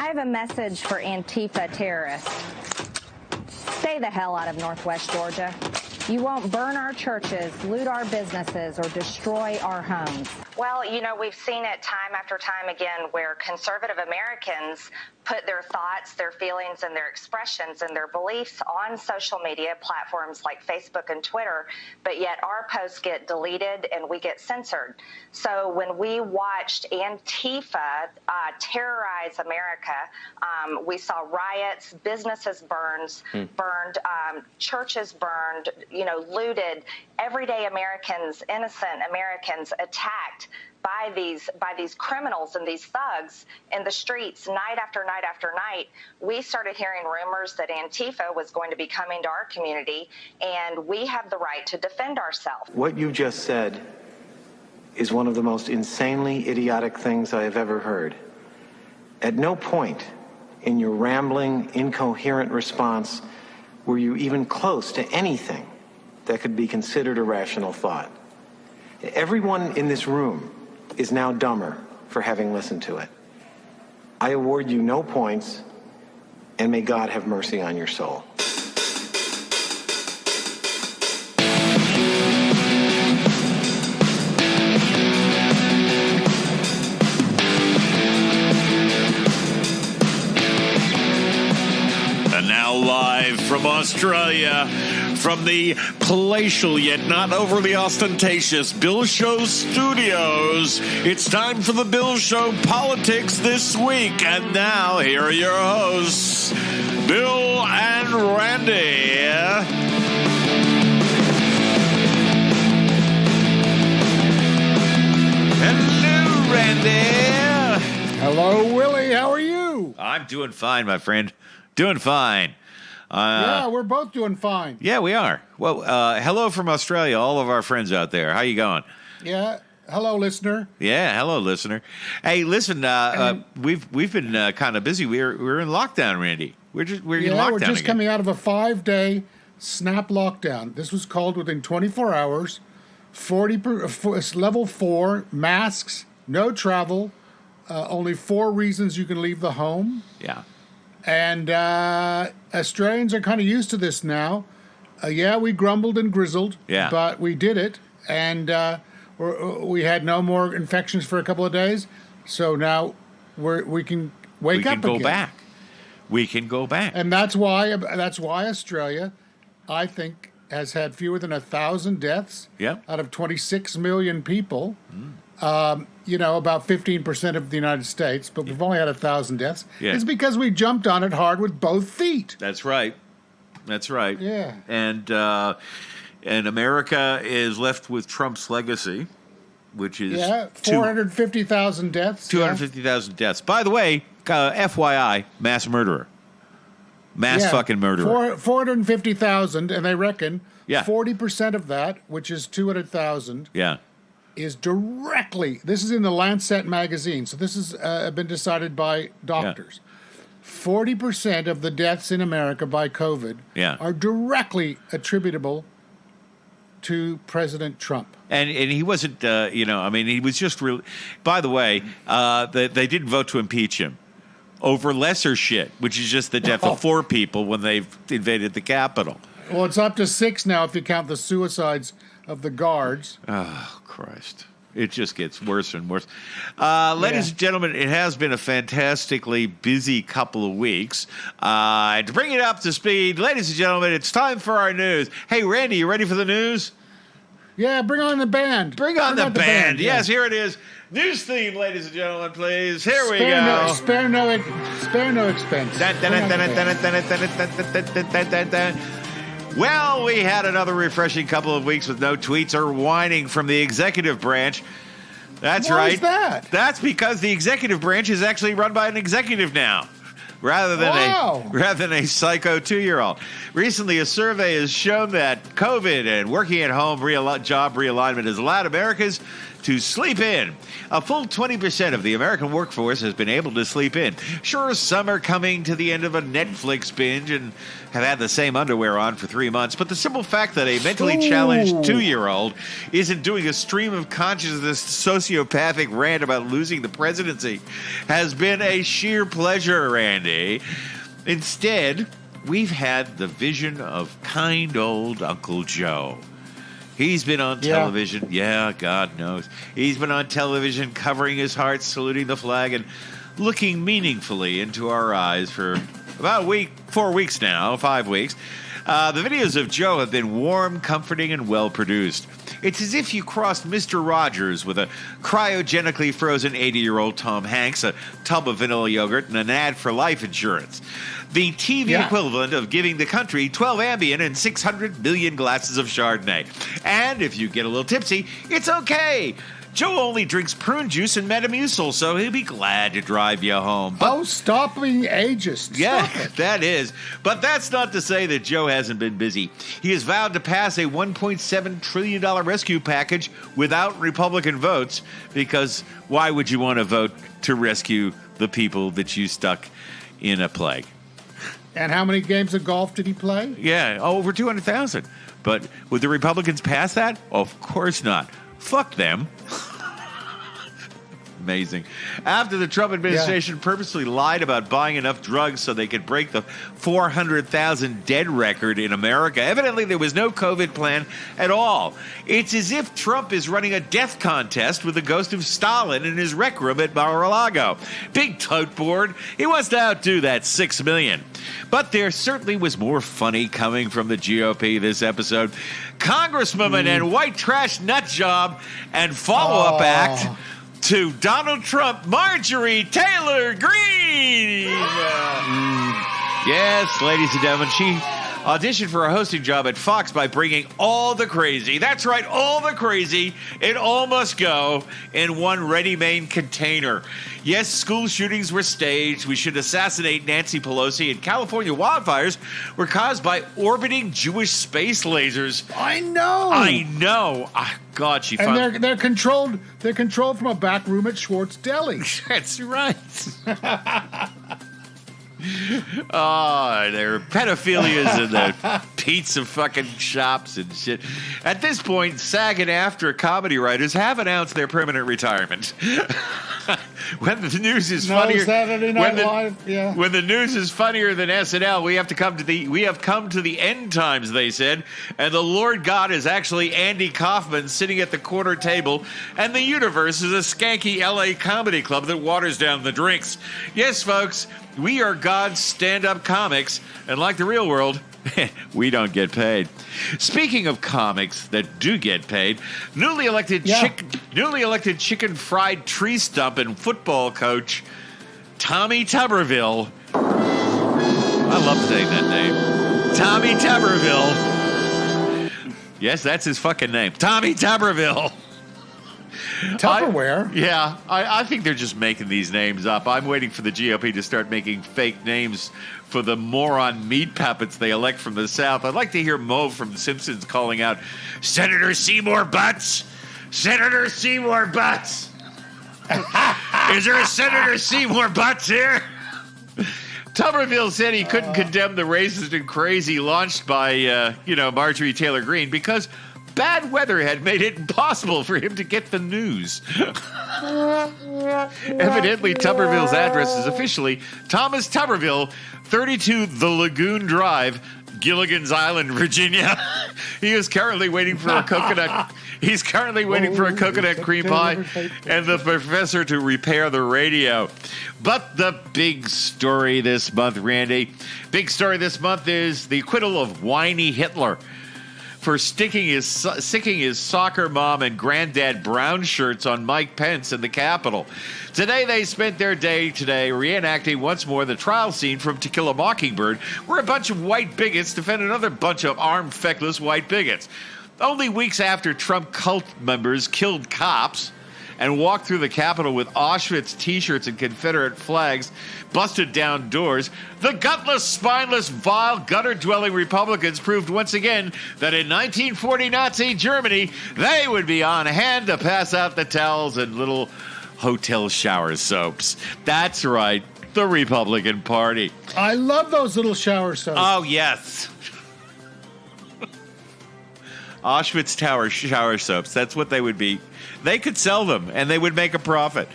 I have a message for Antifa terrorists. Stay the hell out of Northwest Georgia. You won't burn our churches, loot our businesses, or destroy our homes. Well, you know, we've seen it time after time again where conservative Americans put their thoughts, their feelings, and their expressions and their beliefs on social media platforms like Facebook and Twitter, but yet our posts get deleted and we get censored. So when we watched Antifa terrorize America, we saw riots, businesses burned, churches burned, you know, looted, everyday Americans, innocent Americans attacked by these criminals and these thugs in the streets night after night after night. We started hearing rumors that Antifa was going to be coming to our community, and we have the right to defend ourselves. What you just said is one of the most insanely idiotic things I have ever heard. At no point in your rambling, incoherent response were you even close to anything that could be considered a rational thought. Everyone in this room is now dumber for having listened to it. I award you no points, and may God have mercy on your soul. And now live from Australia, from the palatial yet not overly ostentatious Bill Show Studios, it's time for the Bill Show Politics This Week. And now, here are your hosts, Bill and Randy. Hello, Randy. Hello, Willie. How are you? I'm doing fine, my friend. Doing fine. Yeah, we're both doing fine. Yeah, we are. Well, hello from Australia, all of our friends out there. How you going? Yeah. Hello, listener. Yeah, hello, listener. Hey, listen, we've been kind of busy. We're in lockdown, Randy. We're in lockdown. We're just again. coming out of a 5-day snap lockdown. This was called within 24 hours. Level 4 masks, no travel, only 4 reasons you can leave the home. Yeah. And Australians are kind of used to this now. Yeah, we grumbled and grizzled, but we did it. And we had no more infections for a couple of days. So now we can wake up again. We can go back. And that's why Australia, I think, has had fewer than 1,000 deaths out of 26 million people. You know, about 15% of the United States, but we've only had 1,000 deaths. Yeah. It's because we jumped on it hard with both feet. That's right. Yeah. And America is left with Trump's legacy, which is 450,000 deaths. 250,000 deaths. By the way, FYI, mass murderer. Fucking murderer. 450,000, and they reckon 40% of that, which is 200,000. Yeah. Is directly, this is in the Lancet magazine, so this has been decided by doctors. 40% of the deaths in America by COVID are directly attributable to President Trump. And he wasn't, he was just really, by the way, they didn't vote to impeach him over lesser shit, which is just the death of 4 people when they invaded the Capitol. Well, it's up to 6 now if you count the suicides of the guards. Oh, Christ. It just gets worse and worse. Ladies and gentlemen, it has been a fantastically busy couple of weeks. To bring it up to speed, ladies and gentlemen, it's time for our news. Hey, Randy, you ready for the news? Yeah, bring on the band. Bring on the band. Yes, here it is. News theme, ladies and gentlemen, please. Here we go. Spare no expense. Well, we had another refreshing couple of weeks with no tweets or whining from the executive branch. That's right. Why is that? That's because the executive branch is actually run by an executive now, rather than a psycho 2-year-old. Recently, a survey has shown that COVID and working at home job realignment has allowed Americans to sleep in. A full 20% of the American workforce has been able to sleep in. Sure, some are coming to the end of a Netflix binge and have had the same underwear on for 3 months, but the simple fact that a mentally challenged 2-year-old isn't doing a stream of consciousness sociopathic rant about losing the presidency has been a sheer pleasure, Randy. Instead, we've had the vision of kind old Uncle Joe. He's been on television. Yeah, God knows. He's been on television covering his heart, saluting the flag, and looking meaningfully into our eyes for about 4 weeks now, 5 weeks. The videos of Joe have been warm, comforting, and well-produced. It's as if you crossed Mr. Rogers with a cryogenically frozen 80-year-old Tom Hanks, a tub of vanilla yogurt, and an ad for life insurance. The TV equivalent of giving the country 12 Ambien and 600 million glasses of Chardonnay. And if you get a little tipsy, it's okay. Joe only drinks prune juice and Metamucil, so he'll be glad to drive you home. But, stop being ageist. That is. But that's not to say that Joe hasn't been busy. He has vowed to pass a $1.7 trillion rescue package without Republican votes, because why would you want to vote to rescue the people that you stuck in a plague? And how many games of golf did he play? Yeah, over 200,000. But would the Republicans pass that? Of course not. Fuck them. Amazing. After the Trump administration purposely lied about buying enough drugs so they could break the 400,000 dead record in America, evidently there was no COVID plan at all. It's as if Trump is running a death contest with the ghost of Stalin in his rec room at Mar-a-Lago. Big tote board. He wants to outdo that 6 million. But there certainly was more funny coming from the GOP this episode. Congresswoman and white trash nut job and follow-up act to Donald Trump, Marjorie Taylor Green. Yes, ladies and gentlemen, she auditioned for a hosting job at Fox by bringing all the crazy. That's right, all the crazy. It all must go in one ready-made container. Yes, school shootings were staged. We should assassinate Nancy Pelosi. And California wildfires were caused by orbiting Jewish space lasers. I know. Oh, God, she and found... they're controlled. They're controlled from a back room at Schwartz Deli. That's right. Oh, there are pedophilias in the pizza fucking shops and shit. At this point, SAG and AFTRA comedy writers have announced their permanent retirement. When the news is funnier, when the news is funnier than SNL, we have come to the end times, they said, and the Lord God is actually Andy Kaufman sitting at the corner table, and the universe is a skanky LA comedy club that waters down the drinks. Yes, folks, we are God's stand-up comics, and like the real world, we don't get paid. Speaking of comics that do get paid, newly elected chicken fried tree stump and football coach Tommy Tuberville. I love saying that name. Tommy Tuberville. Yes, that's his fucking name. Tommy Tuberville. Tupperware? I think they're just making these names up. I'm waiting for the GOP to start making fake names for the moron meat puppets they elect from the South. I'd like to hear Mo from The Simpsons calling out, Senator Seymour Butts! Senator Seymour Butts! Is there a Senator Seymour Butts here? Tuberville said he couldn't condemn the racist and crazy launched by, Marjorie Taylor Green because bad weather had made it impossible for him to get the news. Evidently, Tuberville's address is officially Thomas Tuberville, 32 The Lagoon Drive, Gilligan's Island, Virginia. He is currently waiting for a coconut. He's currently waiting for a coconut cream pie and the professor to repair the radio. But the big story this month, Randy, big story this month is the acquittal of whiny Hitler for sicking his soccer mom and granddad brown shirts on Mike Pence in the Capitol. Today, they spent their day reenacting once more the trial scene from To Kill a Mockingbird, where a bunch of white bigots defend another bunch of armed, feckless white bigots. Only weeks after Trump cult members killed cops and walked through the Capitol with Auschwitz T-shirts and Confederate flags, busted down doors, the gutless, spineless, vile, gutter-dwelling Republicans proved once again that in 1940 Nazi Germany, they would be on hand to pass out the towels and little hotel shower soaps. That's right, the Republican Party. I love those little shower soaps. Oh, yes. Auschwitz Tower shower soaps. That's what they would be. They could sell them, and they would make a profit.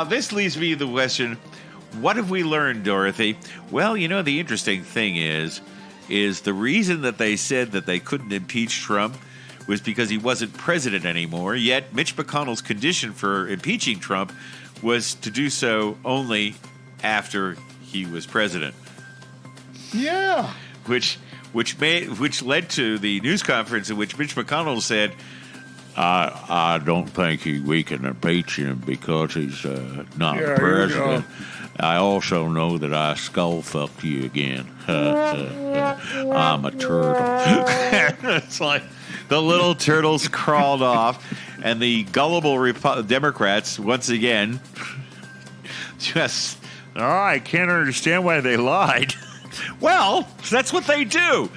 This leaves me the question, what have we learned, Dorothy? Well, you know, the interesting thing is the reason that they said that they couldn't impeach Trump was because he wasn't president anymore, yet Mitch McConnell's condition for impeaching Trump was to do so only after he was president. Yeah. Which led to the news conference in which Mitch McConnell said, I don't think we can impeach him because he's not president. I also know that I skull-fucked you again. I'm a turtle. It's like the little turtles crawled off, and the gullible Democrats, once again, just, I can't understand why they lied. Well, that's what they do.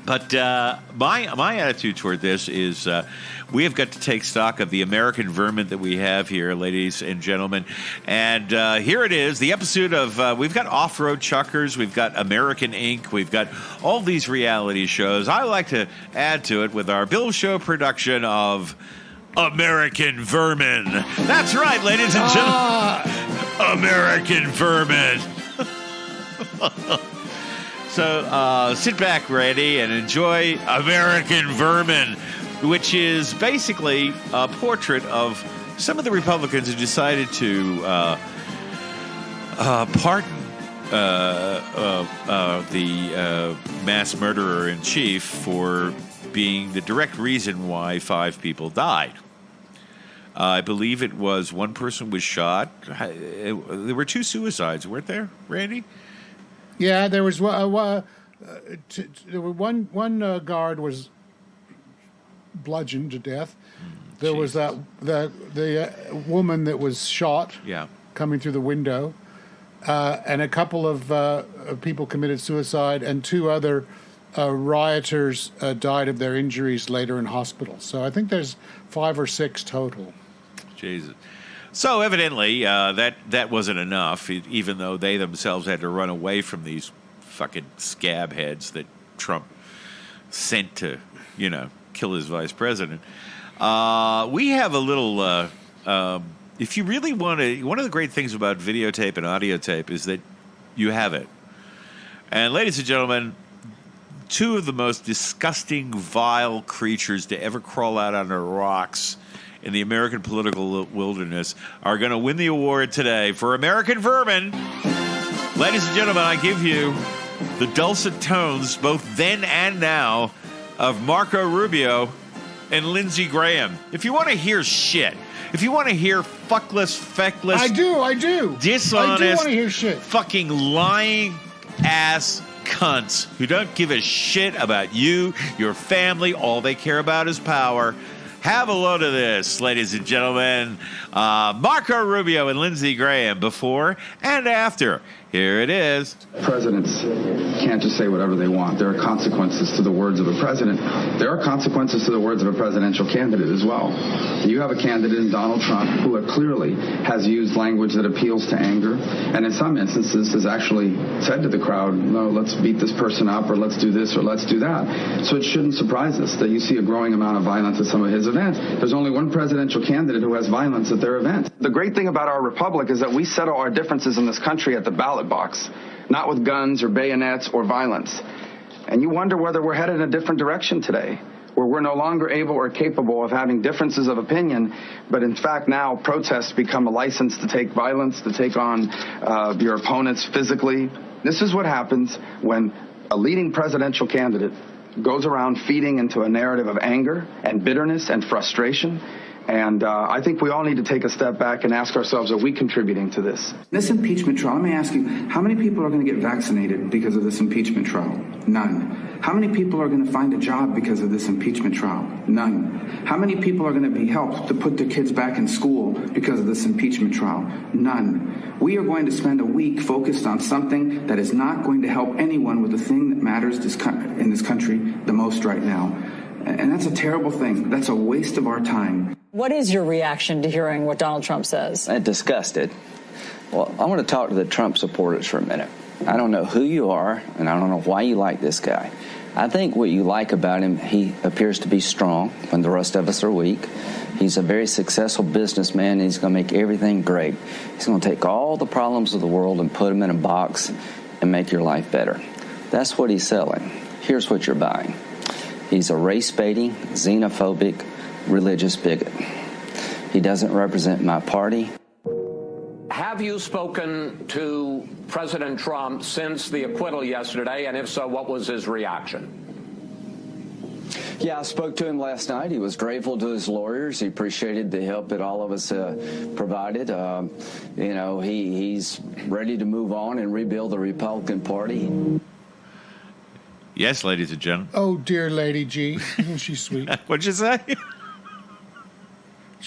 But my attitude toward this is we have got to take stock of the American vermin that we have here, ladies and gentlemen. And here it is, the episode of, we've got Off-Road Chuckers, we've got American Inc., we've got all these reality shows. I like to add to it with our Bill Show production of American Vermin. That's right, ladies and gentlemen. American Vermin. So sit back, Randy, and enjoy American Vermin, which is basically a portrait of some of the Republicans who decided to pardon the mass murderer-in-chief for being the direct reason why 5 people died. I believe it was one person was shot. There were 2 suicides, weren't there, Randy? Yeah, there was one guard was bludgeoned to death. There was the woman that was shot. Yeah. Coming through the window, and a couple of people committed suicide, and 2 other rioters died of their injuries later in hospital. So I think there's 5 or 6 total. Jesus. So evidently that wasn't enough, even though they themselves had to run away from these fucking scab heads that Trump sent to, kill his vice president. We have a little, if you really want to, one of the great things about videotape and audio tape is that you have it. And ladies and gentlemen, 2 of the most disgusting, vile creatures to ever crawl out under rocks in the American political wilderness are going to win the award today for American Vermin. Ladies and gentlemen, I give you the dulcet tones, both then and now, of Marco Rubio and Lyndsey Graham. If you want to hear shit, if you want to hear fuckless, feckless... I do. Dishonest... I do want to hear shit. Fucking lying ass cunts who don't give a shit about you, your family, all they care about is power. Have a load of this, ladies and gentlemen. Marco Rubio and Lyndsey Graham before and after. Here it is. Presidents can't just say whatever they want. There are consequences to the words of a president. There are consequences to the words of a presidential candidate as well. You have a candidate in Donald Trump who clearly has used language that appeals to anger, and in some instances has actually said to the crowd, no, let's beat this person up, or let's do this, or let's do that. So it shouldn't surprise us that you see a growing amount of violence at some of his events. There's only one presidential candidate who has violence at their events. The great thing about our republic is that we settle our differences in this country at the ballot box, not with guns or bayonets or violence. And you wonder whether we're headed in a different direction today, where we're no longer able or capable of having differences of opinion, but in fact now protests become a license to take violence, to take on your opponents physically. This is what happens when a leading presidential candidate goes around feeding into a narrative of anger and bitterness and frustration And I think we all need to take a step back and ask ourselves, are we contributing to this? This impeachment trial, let me ask you, how many people are going to get vaccinated because of this impeachment trial? None. How many people are going to find a job because of this impeachment trial? None. How many people are going to be helped to put their kids back in school because of this impeachment trial? None. We are going to spend a week focused on something that is not going to help anyone with the thing that matters in this country the most right now. And that's a terrible thing. That's a waste of our time. What is your reaction to hearing what Donald Trump says? I'm disgusted. Well, I want to talk to the Trump supporters for a minute. I don't know who you are, and I don't know why you like this guy. I think what you like about him, he appears to be strong when the rest of us are weak. He's a very successful businessman, and he's going to make everything great. He's going to take all the problems of the world and put them in a box and make your life better. That's what he's selling. Here's what you're buying. He's a race-baiting, xenophobic, religious bigot. He doesn't represent my party. Have you spoken to President Trump since the acquittal yesterday? And if so, what was his reaction? Yeah, I spoke to him last night. He was grateful to his lawyers. He appreciated the help that all of us provided. He's ready to move on and rebuild the Republican Party. Yes, ladies and gentlemen. Oh, dear Lady G. Isn't she sweet? What'd you say?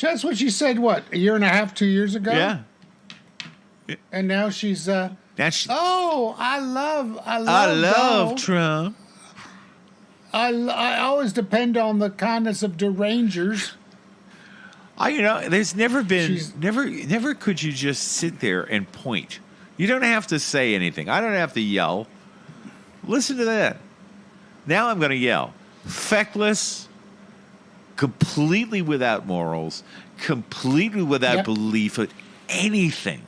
That's what she said, what, a year and a half, 2 years ago? Yeah. And now she's, I love Trump. I always depend on the kindness of derangers. There's never been, never could you just sit there and point. You don't have to say anything. I don't have to yell. Listen to that. Now I'm going to yell. Feckless, completely without morals, completely without belief in anything.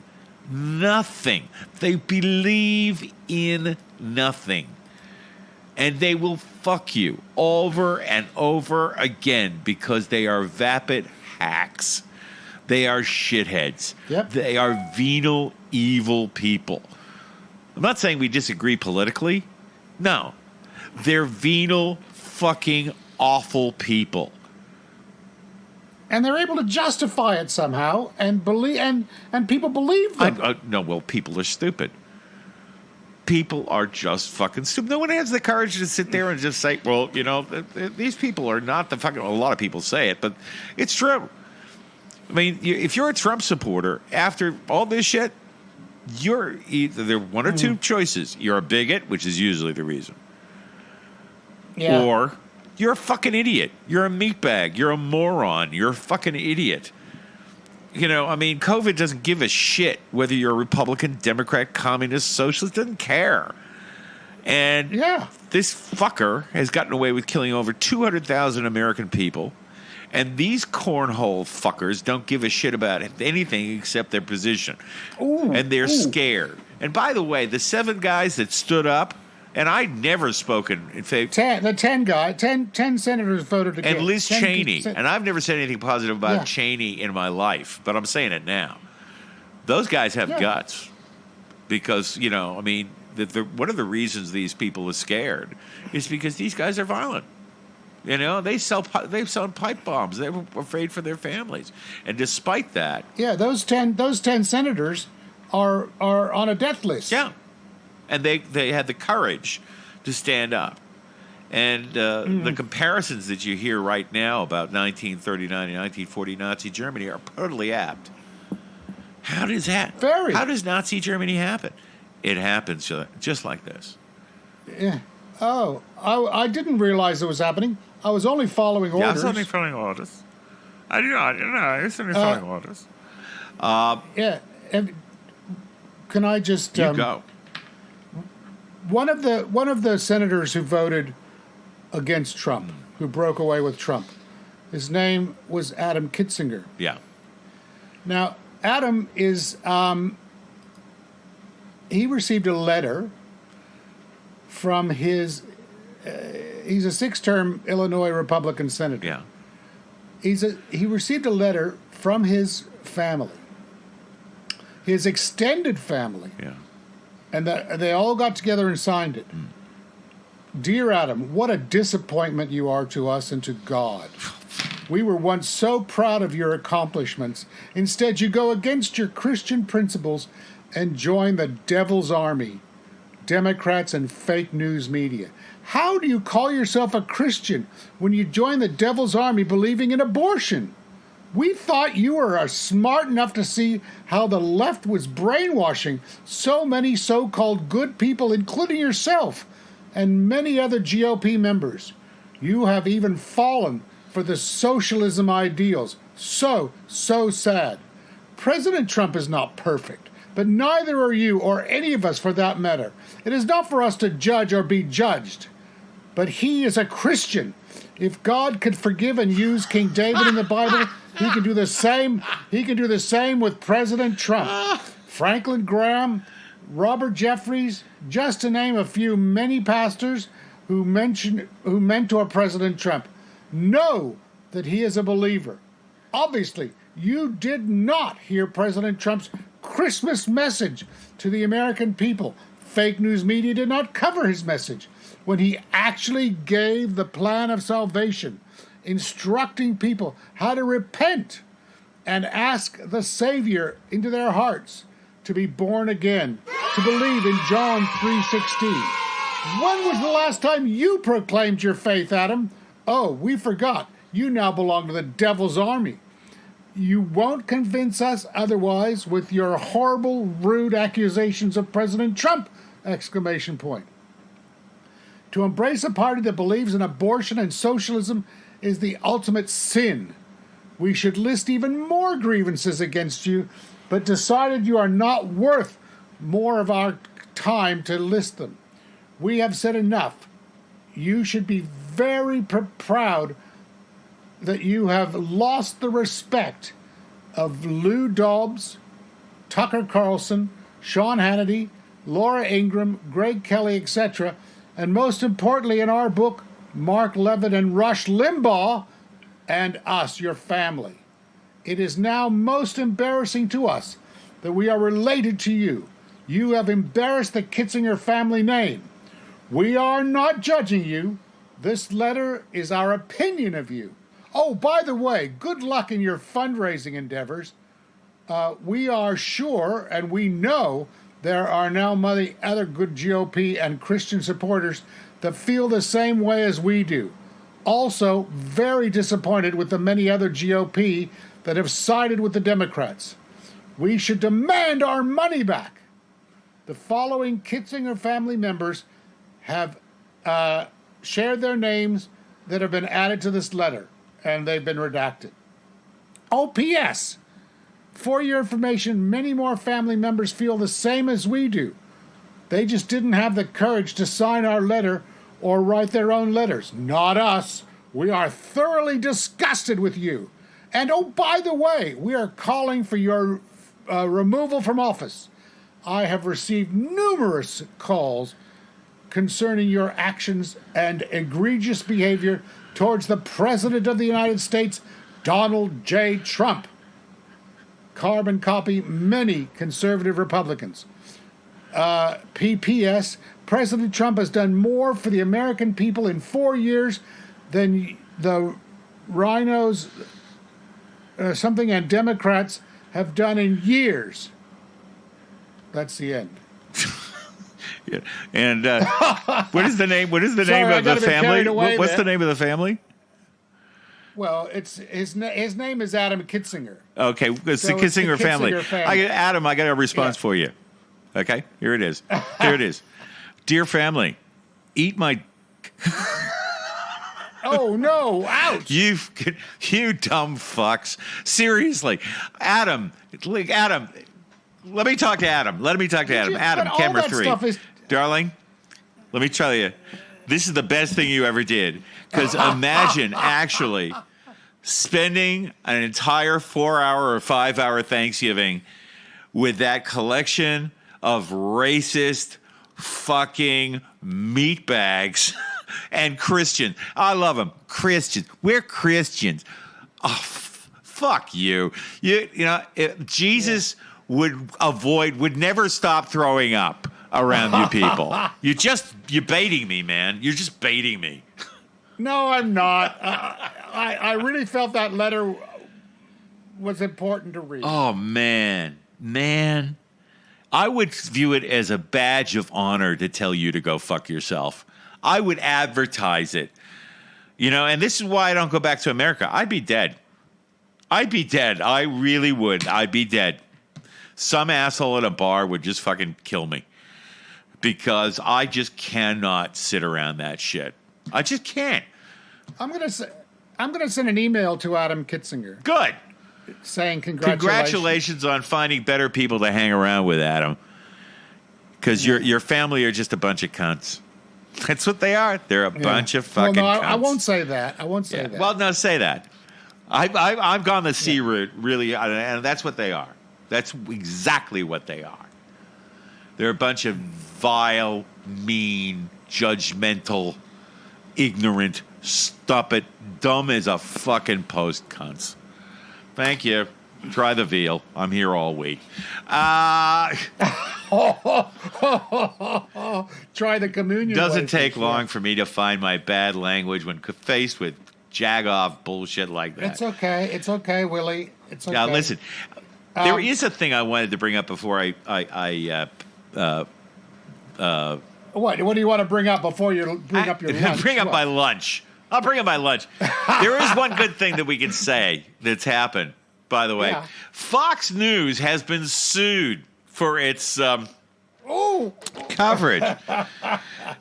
Nothing. They believe in nothing. And they will fuck you over and over again because they are vapid hacks. They are shitheads. Yep. They are venal, evil people. I'm not saying we disagree politically. No. They're venal, fucking awful people. And they're able to justify it somehow and believe, and people believe them. No, people are stupid. People are just fucking stupid. No one has the courage to sit there and just say, well, these people are not the fucking... A lot of people say it, but it's true. I mean, if you're a Trump supporter, after all this shit, you're either... There are one or two choices. You're a bigot, which is usually the reason. Yeah. Or you're a fucking idiot. You're a meatbag. You're a moron. You're a fucking idiot. COVID doesn't give a shit whether you're a Republican, Democrat, Communist, Socialist. Doesn't care. And this fucker has gotten away with killing over 200,000 American people. And these cornhole fuckers don't give a shit about anything except their position. And they're scared. And by the way, the 7 guys that stood up, and I'd never spoken in favor. 10 senators voted against. And Liz Cheney. And I've never said anything positive about Cheney in my life, but I'm saying it now. Those guys have guts. Because, one of the reasons these people are scared is because these guys are violent. They sell pipe bombs. They're afraid for their families. And despite that... Yeah, those 10 senators are on a death list. Yeah. And they had the courage to stand up. And the comparisons that you hear right now about 1939 and 1940 Nazi Germany are totally apt. How does that? How does Nazi Germany happen? It happens just like this. Yeah. Oh, I didn't realize it was happening. I was only following orders. Yeah, I was only following orders. I was only following orders. Yeah. Can I just... You go. One of the senators who voted against Trump, who broke away with Trump, his name was Adam Kinzinger. Yeah. Now, Adam is... he received a letter from his... he's a 6-term Illinois Republican senator. Yeah. He received a letter from his family, his extended family. Yeah. And they all got together and signed it. Dear Adam, what a disappointment you are to us and to God. We were once so proud of your accomplishments. Instead, you go against your Christian principles and join the devil's army, Democrats and fake news media. How do you call yourself a Christian when you join the devil's army believing in abortion? We thought you were smart enough to see how the left was brainwashing so many so-called good people, including yourself and many other GOP members. You have even fallen for the socialism ideals. So sad. President Trump is not perfect, but neither are you or any of us for that matter. It is not for us to judge or be judged. But he is a Christian. If God could forgive and use King David in the Bible, he can do the same. He can do the same with President Trump. Franklin Graham, Robert Jeffries, just to name a few, many pastors who mentor President Trump know that he is a believer. Obviously, you did not hear President Trump's Christmas message to the American people. Fake news media did not cover his message when he actually gave the plan of salvation, instructing people how to repent and ask the Savior into their hearts to be born again, to believe in John 3:16. When was the last time you proclaimed your faith, Adam? Oh, we forgot. You now belong to the devil's army. You won't convince us otherwise with your horrible, rude accusations of President Trump! Exclamation point. To embrace a party that believes in abortion and socialism is the ultimate sin. We should list even more grievances against you, but decided you are not worth more of our time to list them. We have said enough. You should be very proud that you have lost the respect of Lou Dobbs, Tucker Carlson, Sean Hannity, Laura Ingraham, Greg Kelly, etc., and most importantly in our book, Mark Levin and Rush Limbaugh, and us, your family. It is now most embarrassing to us that we are related to you. You have embarrassed the Kitzinger family name. We are not judging you. This letter is our opinion of you. Oh, by the way, good luck in your fundraising endeavors. We are sure and we know there are now many other good GOP and Christian supporters that feel the same way as we do. Also, very disappointed with the many other GOP that have sided with the Democrats. We should demand our money back. The following Kitzinger family members have shared their names that have been added to this letter, and they've been redacted. Oh, P.S. For your information, many more family members feel the same as we do. They just didn't have the courage to sign our letter or write their own letters. Not us. We are thoroughly disgusted with you. And oh, by the way, we are calling for your removal from office. I have received numerous calls concerning your actions and egregious behavior towards the President of the United States, Donald J. Trump. Carbon copy many conservative Republicans. PPS, President Trump has done more for the American people in 4 years than the rhinos something and Democrats have done in years. That's the end. Yeah. And what is the name? What is the name of the family? What's the name of the family? Well, it's his name is Adam Kitzinger. Okay, it's the Kitzinger family. Adam, I got a response for you. Okay, here it is. Here it is. Dear family, eat my. Oh no! Ouch! You dumb fucks. Seriously, Adam. Let me talk to Adam. Adam, camera 3. Darling, let me tell you, this is the best thing you ever did. Because imagine actually spending an entire 4-hour or 5-hour Thanksgiving with that collection of racist fucking meatbags and Christians. I love them. Christians. We're Christians. Oh, fuck you. You know, Jesus would never stop throwing up around you people. You're baiting me, man. You're just baiting me. No, I'm not. I really felt that letter was important to read. Oh, man. I would view it as a badge of honor to tell you to go fuck yourself. I would advertise it. And this is why I don't go back to America. I'd be dead. I really would. I'd be dead. Some asshole at a bar would just fucking kill me because I just cannot sit around that shit. I just can't. I'm gonna send an email to Adam Kitzinger. Good. Saying congratulations. Congratulations on finding better people to hang around with, Adam. Because your family are just a bunch of cunts. That's what they are. They're a bunch of fucking cunts. I won't say that. I won't say that. Well, no, say that. I've gone the C route, really, and that's what they are. That's exactly what they are. They're a bunch of vile, mean, judgmental, ignorant, stupid, dumb as a fucking post cunts. Thank you. Try the veal. I'm here all week. Try the communion. Doesn't take long for me to find my bad language when faced with jag-off bullshit like that. It's okay. It's okay, Willie. It's okay. Now, listen. There is a thing I wanted to bring up before what do you want to bring up before you bring up your lunch? Bring up my lunch. I'll bring up my lunch. There is one good thing that we can say that's happened, by the way. Yeah. Fox News has been sued for its coverage.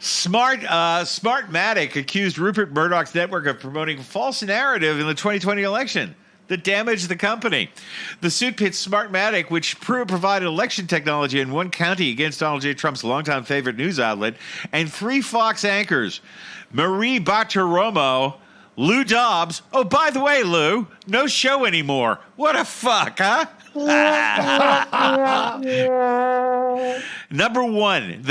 Smartmatic accused Rupert Murdoch's network of promoting false narrative in the 2020 election that damaged the company. The suit pits Smartmatic, which provided election technology in one county against Donald J. Trump's longtime favorite news outlet, and 3 Fox anchors, Marie Bartiromo, Lou Dobbs. Oh, by the way, Lou, no show anymore. What a fuck, huh? Number one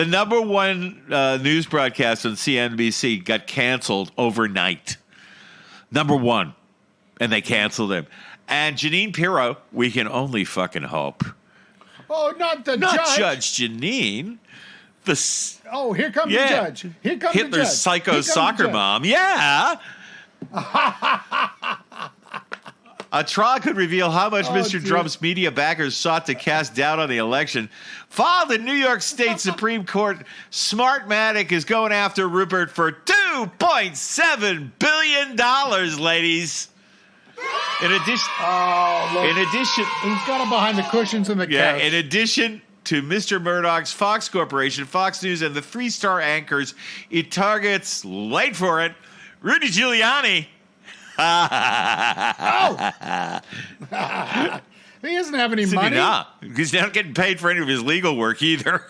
news broadcast on CNBC got canceled overnight. Number one. And they canceled him. And Jeanine Pirro, we can only fucking hope. Oh, not Judge Jeanine. Here comes the judge. Here comes Hitler's the judge. psycho soccer mom. Yeah. A trial could reveal how much Mr. Trump's media backers sought to cast doubt on the election. Filed in New York State Supreme Court, Smartmatic is going after Rupert for $2.7 billion, ladies. In addition, he's got him behind the cushions in the couch. In addition to Mr. Murdoch's Fox Corporation, Fox News, and the 3-star anchors, it targets, wait for it, Rudy Giuliani. He doesn't have any money. He's not getting paid for any of his legal work either.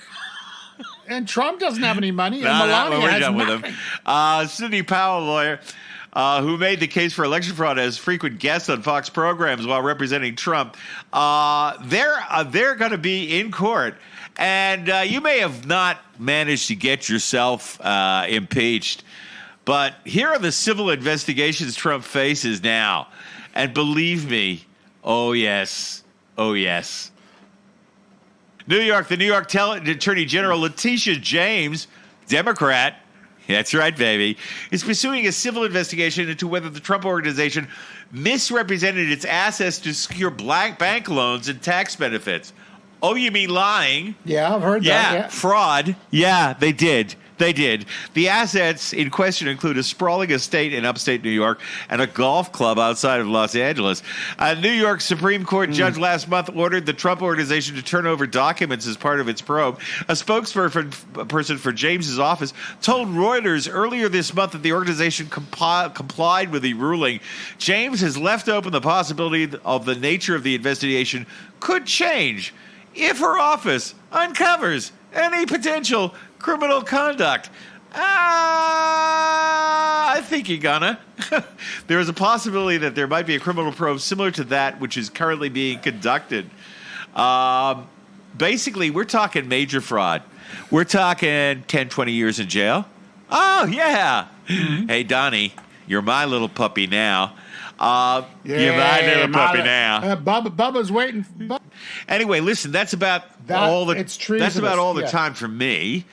And Trump doesn't have any money. And Melania we're has done nothing. with him. Sidney Powell, lawyer, who made the case for election fraud as frequent guests on Fox programs while representing Trump, they're going to be in court. And you may have not managed to get yourself impeached, but here are the civil investigations Trump faces now. And believe me, oh yes. New York, the New York Attorney General Letitia James, Democrat, that's right, baby, is pursuing a civil investigation into whether the Trump Organization misrepresented its assets to secure bank loans and tax benefits. Oh, you mean lying? Yeah, I've heard that. Yeah, fraud. Yeah, they did. The assets in question include a sprawling estate in upstate New York and a golf club outside of Los Angeles. A New York Supreme Court judge last month ordered the Trump Organization to turn over documents as part of its probe. A spokesperson for James's office told Reuters earlier this month that the organization complied with the ruling. James has left open the possibility of the nature of the investigation could change if her office uncovers any potential criminal conduct. I think you're gonna. There is a possibility that there might be a criminal probe similar to that which is currently being conducted. Basically, we're talking major fraud. We're talking 10, 20 years in jail. Oh, yeah. Mm-hmm. Hey, Donny, you're my little puppy now. You're my little puppy now. Bubba's waiting. Anyway, listen, that's about all the time for me.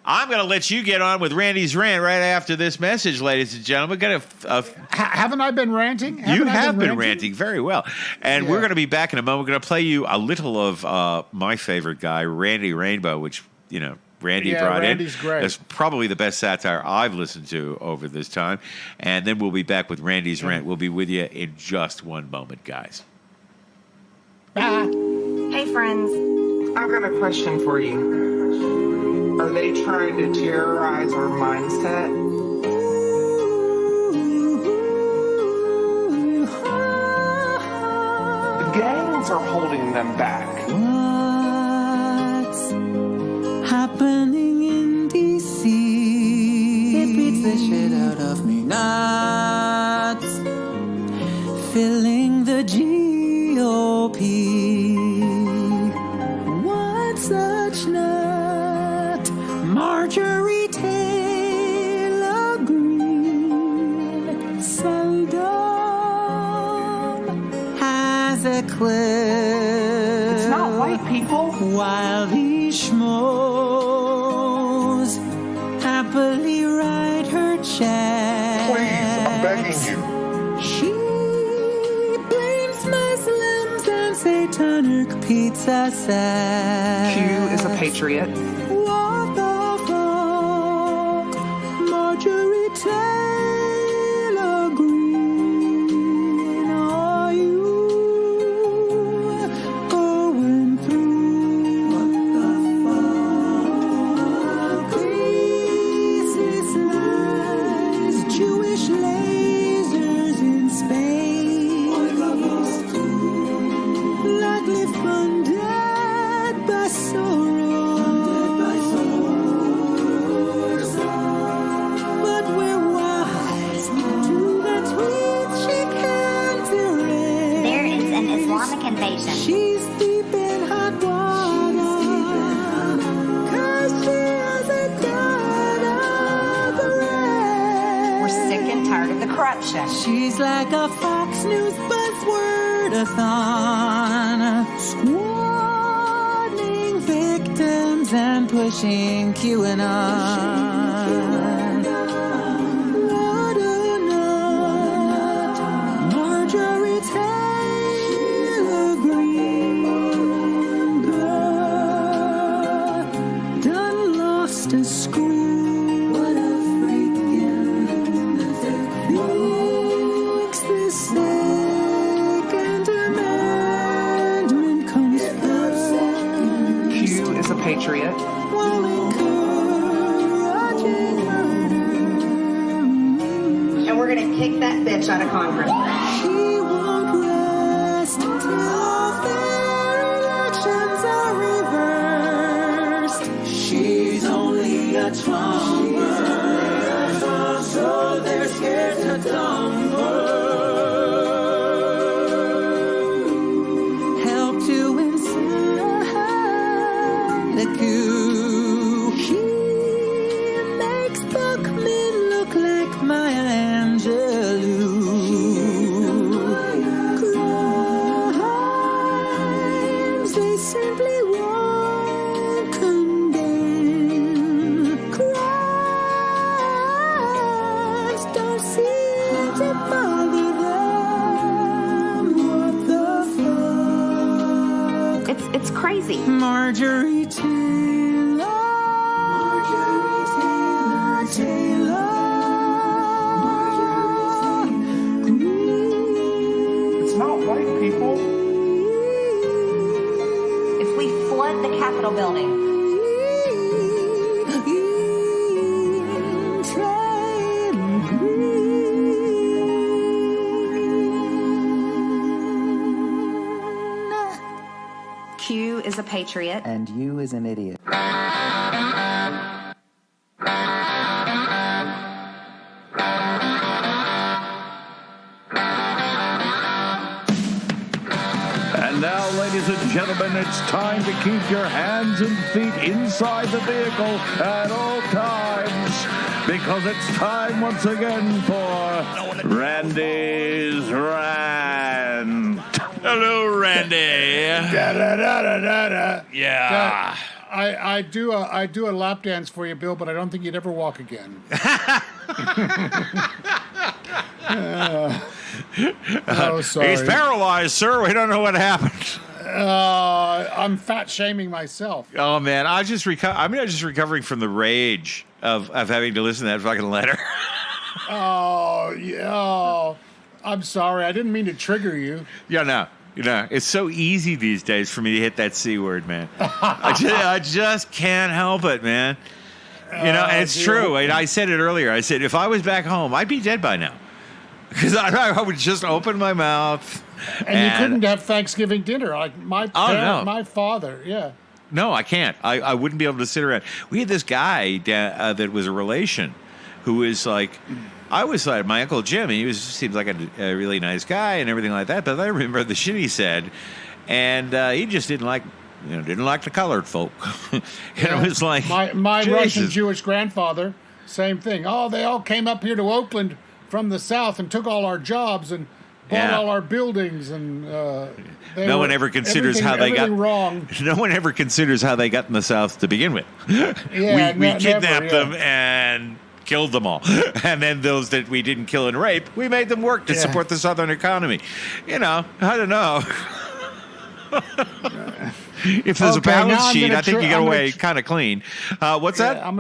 I'm going to let you get on with Randy's rant right after this message, ladies and gentlemen. Haven't I been ranting? You have been ranting very well. And we're going to be back in a moment. We're going to play you a little of my favorite guy, Randy Rainbow, which, Randy brought Randy's in. Great. That's probably the best satire I've listened to over this time. And then we'll be back with Randy's rant. We'll be with you in just one moment, guys. Bye. Hey, friends. I've got a question for you. Are they trying to terrorize our mindset? The gangs are holding them back. What's happening in D.C.? It beats the shit out of me. Nuts filling the GOP. What such nut? Marjorie Taylor Green seldom has a clip. It's not white people. While these schmoes happily write her check. Please, I'm begging you. She blames Muslims and satanic pizza set. Q is a patriot. What the fuck? Marjorie Taylor Green, are you going through? What the fuck? Racist lies, Jewish lasers in space, likely funded by Soros. But we're wise to the tweets she can't erase. There is an Islamic invasion. She's deep in hot water, 'cause she hasn't done a We're sick and tired of the corruption. She's like a Fox News buzzword-a-thon, squatting victims and pushing QAnon. What a nut, Marjorie Taylor Green, girl, done lost a screw. What a freaking fix the Second Amendment comes first. Q is a patriot. While encouraging murder. And we're going to kick that bitch out of Congress. She won't rest till their elections are reversed. She's only a Trumper, so they're scared to dump her. Help to incite the coup. She makes Buckman look like Maya Angelou. Crimes they simply won't condemn. Crimes don't seem to bother them. What the fuck? It's crazy. Marjorie Taylor. Marjorie Taylor. It's not white people. If we flood the Capitol building, Q is a patriot. And you is an idiot. And now, ladies and gentlemen, it's time to keep your hands and feet inside the vehicle at all times, because it's time once again for Randy's Rant. Hello, Randy. Da-da-da-da-da-da. Yeah. I do a lap dance for you, Bill, but I don't think you'd ever walk again. Sorry. He's paralyzed, sir. We don't know what happened. I'm fat shaming myself. Oh man, I'm just recovering from the rage of having to listen to that fucking letter. Oh yeah. I'm sorry. I didn't mean to trigger you. Yeah, no. It's so easy these days for me to hit that C word, man. I just can't help it, man. And it's true. I said it earlier. I said if I was back home, I'd be dead by now. Because I would just open my mouth. And you couldn't have Thanksgiving dinner like my father. Yeah. No, I can't. I wouldn't be able to sit around. We had this guy that was a relation who was like, I was like, my Uncle Jim, seems like a really nice guy and everything like that. But I remember the shit he said. And he just didn't like the colored folk. It was like my Russian Jewish grandfather, same thing. Oh, they all came up here to Oakland from the South and took all our jobs and bought all our buildings, and no one ever considers how they got wrong. No one ever considers how they got in the South to begin with. We kidnapped them and killed them all, and then those that we didn't kill and rape, we made them work to support the Southern economy. I don't know. If there's a balance sheet, I think you get away kind of clean. What's that? I'm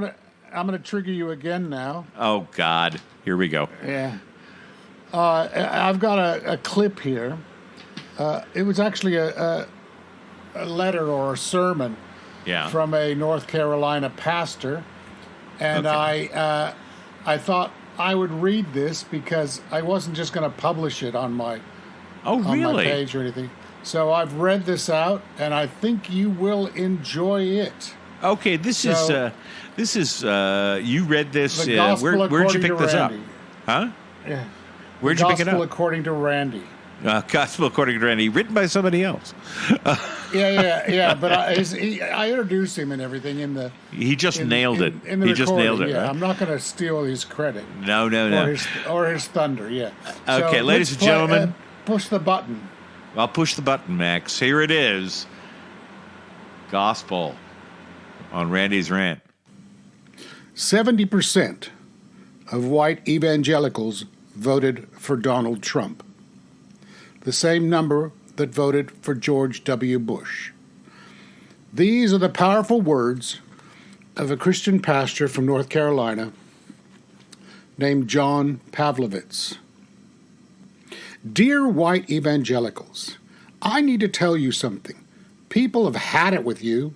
gonna trigger you again now. Oh God, here we go. Yeah. I've got a clip here. It was actually a letter or a sermon from a North Carolina pastor, and I thought I would read this because I wasn't just going to publish it on my my page or anything. So I've read this out, and I think you will enjoy it. Okay, this is you read this. Where'd you pick this up? Huh? Yeah. Where'd you pick it up? Gospel According to Randy. Gospel According to Randy, written by somebody else. Yeah. But I introduced him and everything in the. He just nailed it. In the he just nailed it. Yeah, right? I'm not going to steal his credit. No. Or his thunder. Yeah. Okay, so ladies and gentlemen, push the button. I'll push the button, Max. Here it is. Gospel on Randy's rant. 70% of white evangelicals voted for Donald Trump, the same number that voted for George W. Bush. These are the powerful words of a Christian pastor from North Carolina named John Pavlovitz. Dear white evangelicals, I need to tell you something. People have had it with you.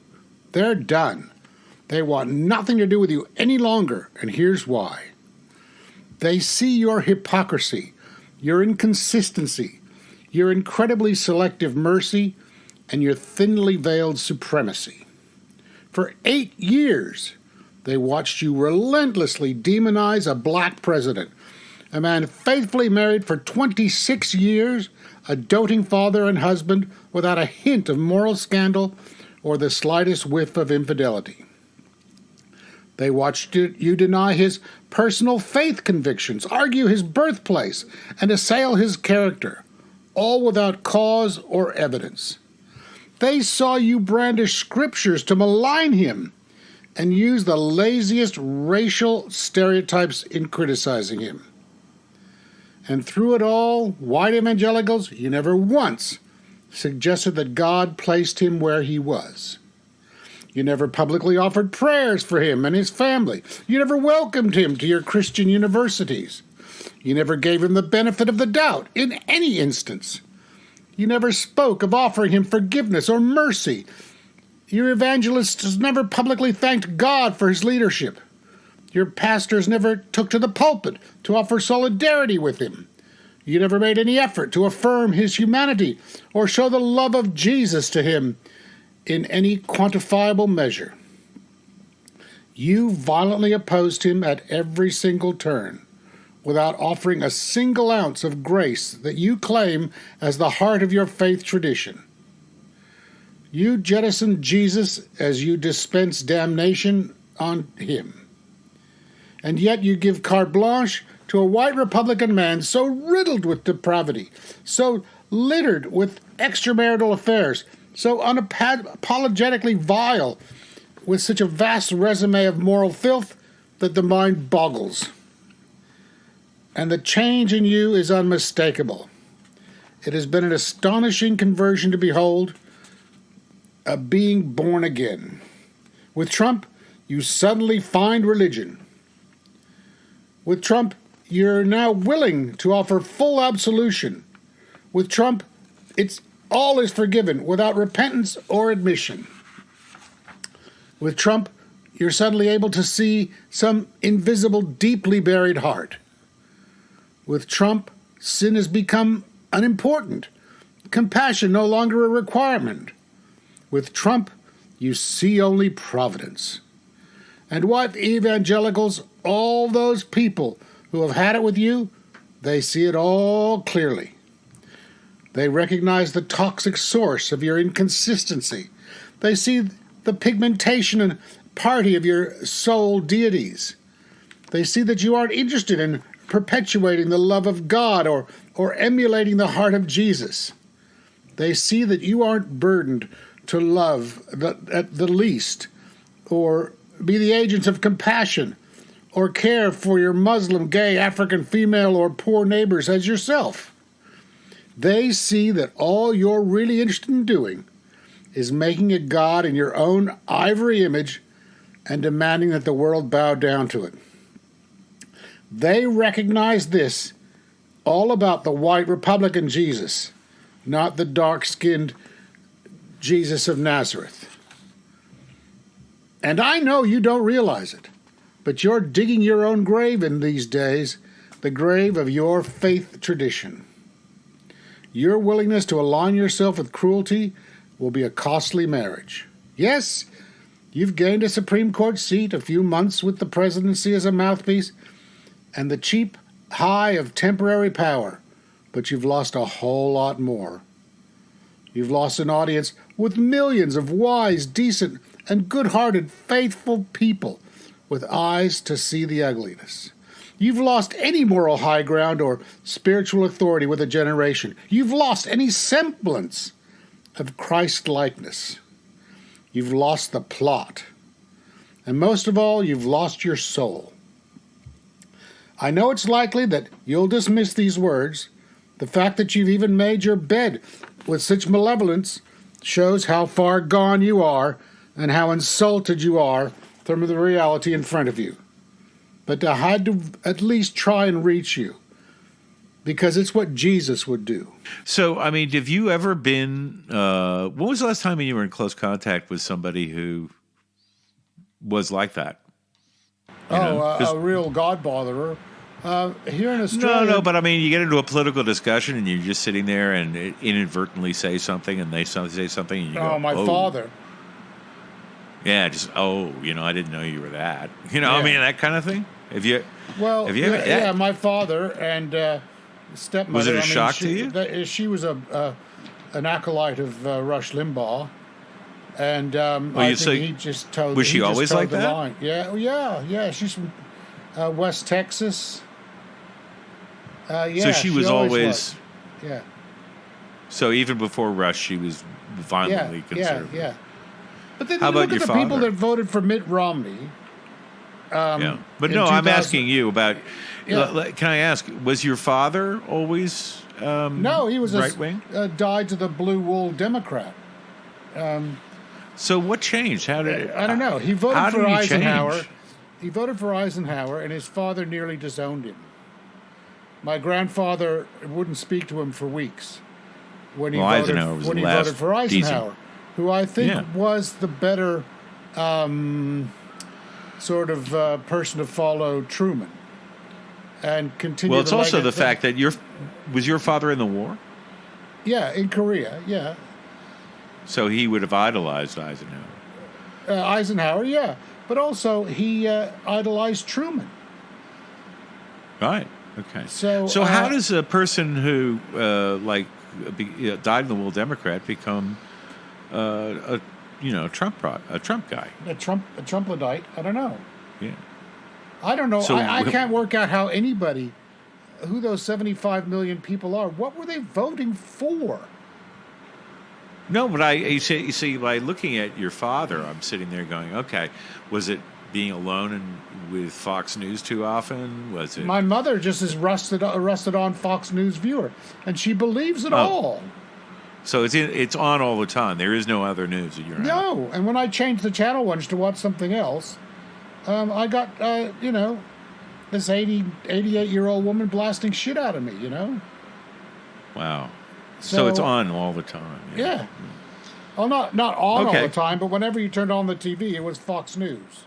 They're done. They want nothing to do with you any longer, and here's why. They see your hypocrisy, your inconsistency, your incredibly selective mercy, and your thinly veiled supremacy. For 8 years, they watched you relentlessly demonize a black president, a man faithfully married for 26 years, a doting father and husband without a hint of moral scandal or the slightest whiff of infidelity. They watched you deny his personal faith convictions, argue his birthplace, and assail his character, all without cause or evidence. They saw you brandish scriptures to malign him and use the laziest racial stereotypes in criticizing him. And through it all, white evangelicals, you never once suggested that God placed him where he was. You never publicly offered prayers for him and his family. You never welcomed him to your Christian universities. You never gave him the benefit of the doubt in any instance. You never spoke of offering him forgiveness or mercy. Your evangelists never publicly thanked God for his leadership. Your pastors never took to the pulpit to offer solidarity with him. You never made any effort to affirm his humanity or show the love of Jesus to him in any quantifiable measure. You violently opposed him at every single turn, without offering a single ounce of grace that you claim as the heart of your faith tradition. You jettisoned Jesus as you dispense damnation on him. And yet you give carte blanche to a white Republican man so riddled with depravity, so littered with extramarital affairs, so unapologetically vile with such a vast resume of moral filth that the mind boggles. And the change in you is unmistakable. It has been an astonishing conversion to behold, a being born again. With Trump, you suddenly find religion. With Trump, you're now willing to offer full absolution. With Trump, all is forgiven without repentance or admission. With Trump, you're suddenly able to see some invisible, deeply buried heart. With Trump, sin has become unimportant, compassion no longer a requirement. With Trump, you see only providence. And what evangelicals, all those people who have had it with you, they see it all clearly. They recognize the toxic source of your inconsistency. They see the pigmentation and party of your soul deities. They see that you aren't interested in perpetuating the love of God or emulating the heart of Jesus. They see that you aren't burdened to love at the least, or be the agents of compassion, or care for your Muslim, gay, African, female, or poor neighbors as yourself. They see that all you're really interested in doing is making a God in your own ivory image and demanding that the world bow down to it. They recognize this all about the white Republican Jesus, not the dark-skinned Jesus of Nazareth. And I know you don't realize it, but you're digging your own grave in these days, the grave of your faith tradition. Your willingness to align yourself with cruelty will be a costly marriage. Yes, you've gained a Supreme Court seat, a few months with the presidency as a mouthpiece, and the cheap high of temporary power, but you've lost a whole lot more. You've lost an audience with millions of wise, decent, and good-hearted, faithful people with eyes to see the ugliness. You've lost any moral high ground or spiritual authority with a generation. You've lost any semblance of Christ-likeness. You've lost the plot. And most of all, you've lost your soul. I know it's likely that you'll dismiss these words. The fact that you've even made your bed with such malevolence shows how far gone you are and how insulted you are from the reality in front of you. But I had to at least try and reach you, because it's what Jesus would do. So, I mean, have you ever been, when was the last time you were in close contact with somebody who was like that? A real God botherer. Here in Australia... No, but I mean, you get into a political discussion and you're just sitting there and inadvertently say something and they say something and you go, my father. Yeah, just, I didn't know you were that. I mean, that kind of thing. Have you ever, my father and stepmother. Was it a shock to you? She was an acolyte of Rush Limbaugh, and I think he just told. Was she always like that? Line. Yeah. She's from West Texas. So she was always. Yeah. So even before Rush, she was violently conservative. Yeah. But then how you about look at the your people that voted for Mitt Romney. But no, I'm asking you about. Yeah. Can I ask? Was your father always? No, he was right wing. Died to the blue wool Democrat. So what changed? How did I don't know. He voted for Eisenhower. Change? He voted for Eisenhower, and his father nearly disowned him. My grandfather wouldn't speak to him for weeks when he voted for Eisenhower, who I think was the better sort of person to follow Truman and continue. Well, it's also the fact that was your father in the war? Yeah, in Korea. Yeah. So he would have idolized Eisenhower. Eisenhower, yeah, but also he idolized Truman. Right. Okay. So how does a person who dyed-in-the-wool Democrat become a Trump guy? A Trump-Ludite? I don't know. Yeah. I don't know. So, I can't work out how who those 75 million people are. What were they voting for? No, but you see, by looking at your father, I'm sitting there going, okay, was it being alone with Fox News too often? Was it? My mother just is rusted on Fox News viewer, and she believes it all. So it's on all the time. There is no other news that you're on. No, and when I changed the channel once to watch something else, I got this 88-year-old woman blasting shit out of me. Wow. So it's on all the time. Yeah. Well, not on all the time, but whenever you turned on the TV, it was Fox News.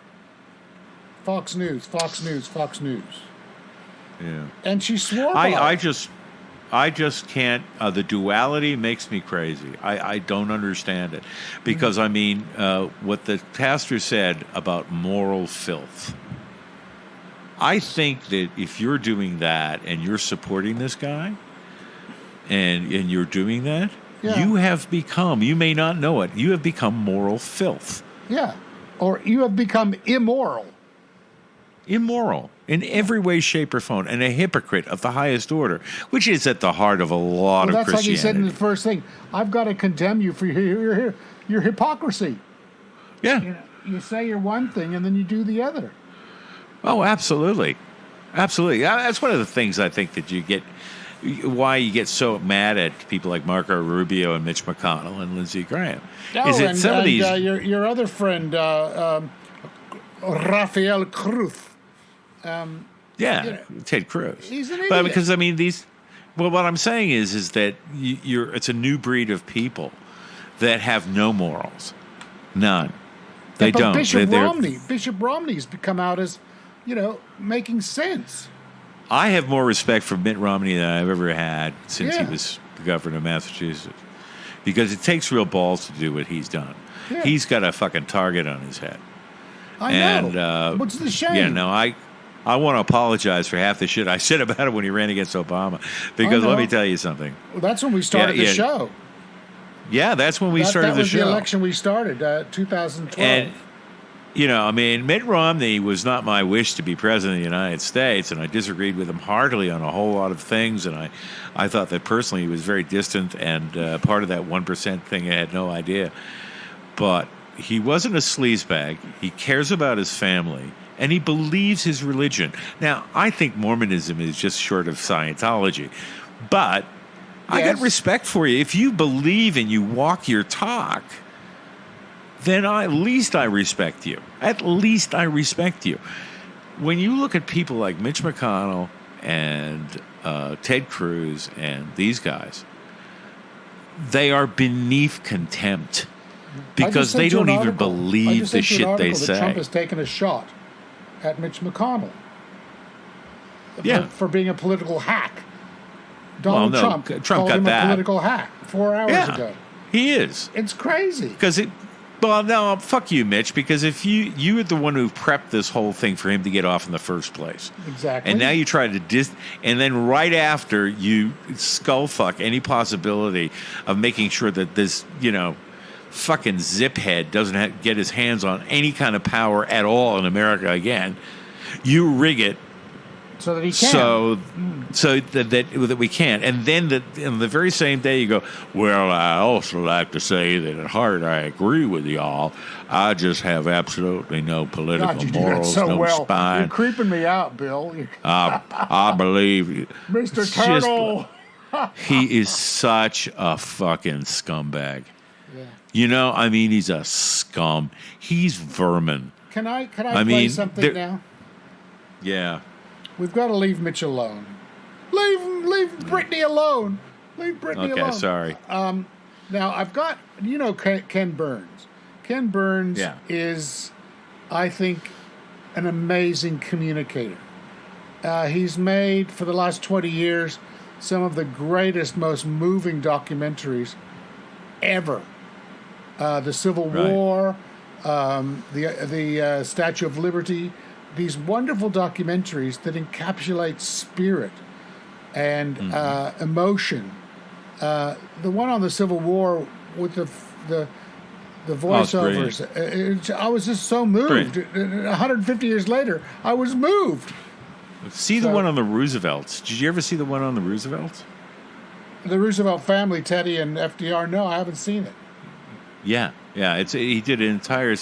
Fox News, Fox News, Fox News. Yeah. And she swore by it. I just can't. The duality makes me crazy. I don't understand it. Because, what the pastor said about moral filth, I think that if you're doing that and you're supporting this guy, and you're doing that, you have become, you may not know it, you have become moral filth. Yeah. Or you have become immoral. Immoral in every way, shape, or form, and a hypocrite of the highest order, which is at the heart of a lot of Christianity. That's like you said in the first thing. I've got to condemn you for your hypocrisy. Yeah. You say you're one thing and then you do the other. Oh, absolutely. Absolutely. That's one of the things I think that you get, why you get so mad at people like Marco Rubio and Mitch McConnell and Lyndsey Graham. Your other friend, Rafael Cruz. Ted Cruz. He's an idiot. But because what I'm saying is that it's a new breed of people that have no morals, none. They don't. Bishop Romney's come out as, making sense. I have more respect for Mitt Romney than I've ever had since he was the governor of Massachusetts, because it takes real balls to do what he's done. Yeah. He's got a fucking target on his head. I know. What's the shame? Yeah, no, I want to apologize for half the shit I said about it when he ran against Obama, because let me tell you something. Well, that's when we started the show. Yeah, that's when we started the show. That was the election we started, 2012. And, Mitt Romney was not my wish to be president of the United States, and I disagreed with him heartily on a whole lot of things, and I thought that personally he was very distant and part of that 1% thing. I had no idea. But he wasn't a sleazebag. He cares about his family, and he believes his religion. Now, I think Mormonism is just short of Scientology, but I got respect for you. If you believe and you walk your talk, then at least I respect you. At least I respect you. When you look at people like Mitch McConnell and Ted Cruz and these guys, they are beneath contempt because they don't even believe the shit they say. Trump has taken a shot at Mitch McConnell for being a political hack. Trump called him a political hack 4 hours ago. He is. It's crazy. Well, no, fuck you, Mitch, because if you are the one who prepped this whole thing for him to get off in the first place. Exactly. And now you try to and then right after you skullfuck any possibility of making sure that this, fucking ziphead doesn't get his hands on any kind of power at all in America again. You rig it so that he can. So that we can. And then in the very same day you go, well, I also like to say that at heart I agree with y'all. I just have absolutely no political morals, spine. You're creeping me out, Bill. I believe Mr. Turtle. He is such a fucking scumbag. Yeah. He's a scum. He's vermin. Can I play something now? Yeah. We've got to leave Mitch alone. Leave Britney alone. Leave Britney alone. Okay, sorry. Now, I've got, Ken Burns. Ken Burns is, I think, an amazing communicator. He's made, for the last 20 years, some of the greatest, most moving documentaries ever. The Civil War, the Statue of Liberty, these wonderful documentaries that encapsulate spirit and emotion. The one on the Civil War with the voiceovers, I was just so moved. 150 years later, I was moved. The one on the Roosevelts. Did you ever see the one on the Roosevelts? The Roosevelt family, Teddy and FDR. No, I haven't seen it. Yeah. He did an entire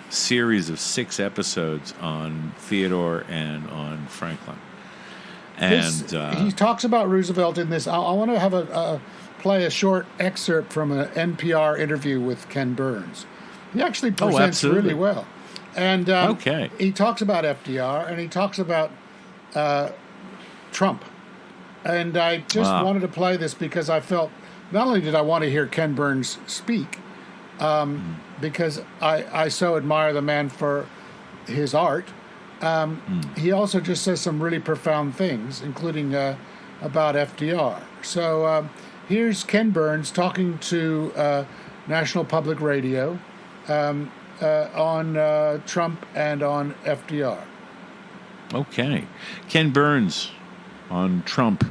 series of 6 episodes on Theodore and on Franklin. And he talks about Roosevelt in this. I want to have play a short excerpt from an NPR interview with Ken Burns. He actually presents really well. And he talks about FDR, and he talks about Trump. And I just wanted to play this because I felt, not only did I want to hear Ken Burns speak, because I so admire the man for his art, he also just says some really profound things, including about FDR. So here's Ken Burns talking to National Public Radio on Trump and on FDR. Okay. Ken Burns on Trump.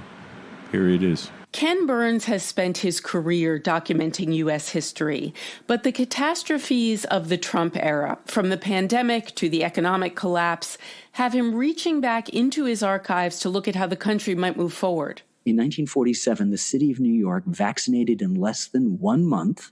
Here it is. Ken Burns has spent his career documenting U.S. history, but the catastrophes of the Trump era, from the pandemic to the economic collapse, have him reaching back into his archives to look at how the country might move forward. In 1947, the city of New York vaccinated in less than 1 month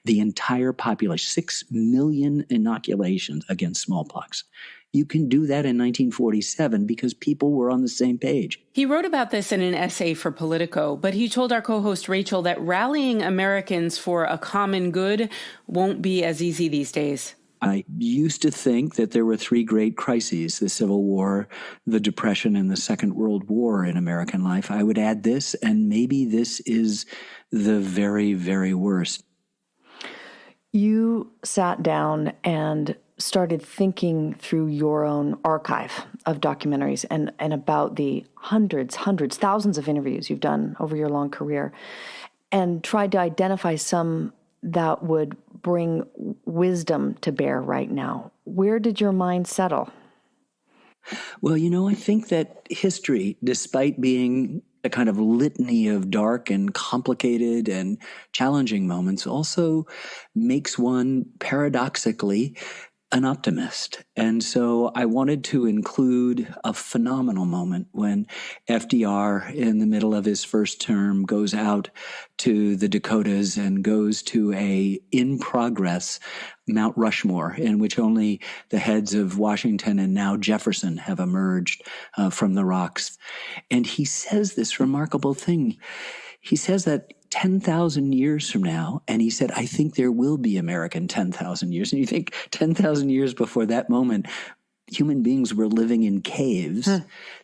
the entire population, 6 million inoculations against smallpox. You can do that in 1947 because people were on the same page. He wrote about this in an essay for Politico, but he told our co-host Rachel that rallying Americans for a common good won't be as easy these days. I used to think that there were 3 great crises, the Civil War, the Depression, and the Second World War in American life. I would add this, and maybe this is the very, very worst. You sat down and started thinking through your own archive of documentaries and about the hundreds, thousands of interviews you've done over your long career, and tried to identify some that would bring wisdom to bear right now. Where did your mind settle? Well, I think that history, despite being a kind of litany of dark and complicated and challenging moments, also makes one paradoxically an optimist. And so I wanted to include a phenomenal moment when FDR, in the middle of his first term, goes out to the Dakotas and goes to a in-progress Mount Rushmore, in which only the heads of Washington and now Jefferson have emerged from the rocks. And he says this remarkable thing. He says that 10,000 years from now, and he said, I think there will be American 10,000 years. And you think 10,000 years before that moment, human beings were living in caves,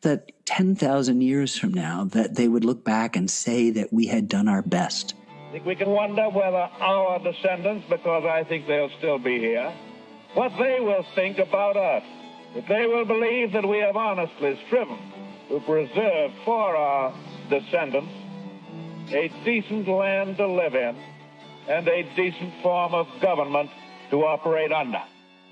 that 10,000 years from now, that they would look back and say that we had done our best. I think we can wonder whether our descendants, because I think they'll still be here, what they will think about us. If they will believe that we have honestly striven to preserve for our descendants a decent land to live in and a decent form of government to operate under.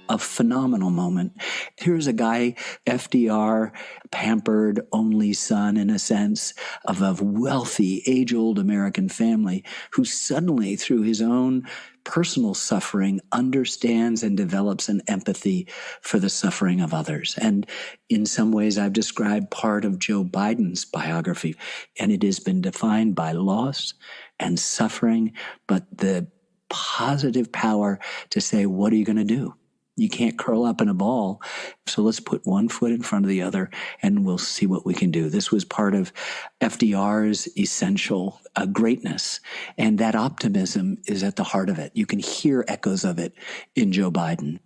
A phenomenal moment. Here's a guy, FDR, pampered only son, in a sense, of a wealthy, age-old American family, who suddenly, through his own personal suffering, understands and develops an empathy for the suffering of others. And in some ways, I've described part of Joe Biden's biography, and it has been defined by loss and suffering, but the positive power to say, what are you going to do? You can't curl up in a ball. So let's put one foot in front of the other and we'll see what we can do. This was part of FDR's essential greatness. And that optimism is at the heart of it. You can hear echoes of it in Joe Biden.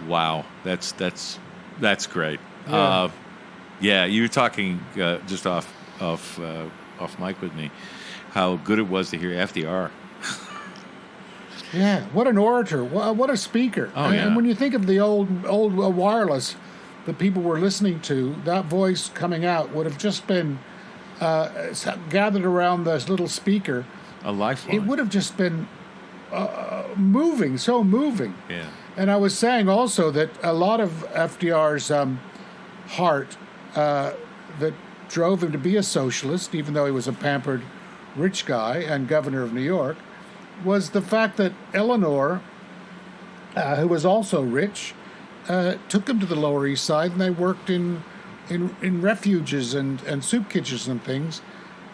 Wow. That's great. Yeah. You were talking just off mic with me, how good it was to hear FDR. Yeah, what an orator, what a speaker. And when you think of the old wireless that people were listening to, that voice coming out would have just been gathered around this little speaker. A lifeline. It would have just been moving, so moving. Yeah. And I was saying also that a lot of FDR's heart that drove him to be a socialist, even though he was a pampered rich guy and governor of New York, was the fact that Eleanor, who was also rich, took him to the Lower East Side, and they worked in refuges and soup kitchens and things.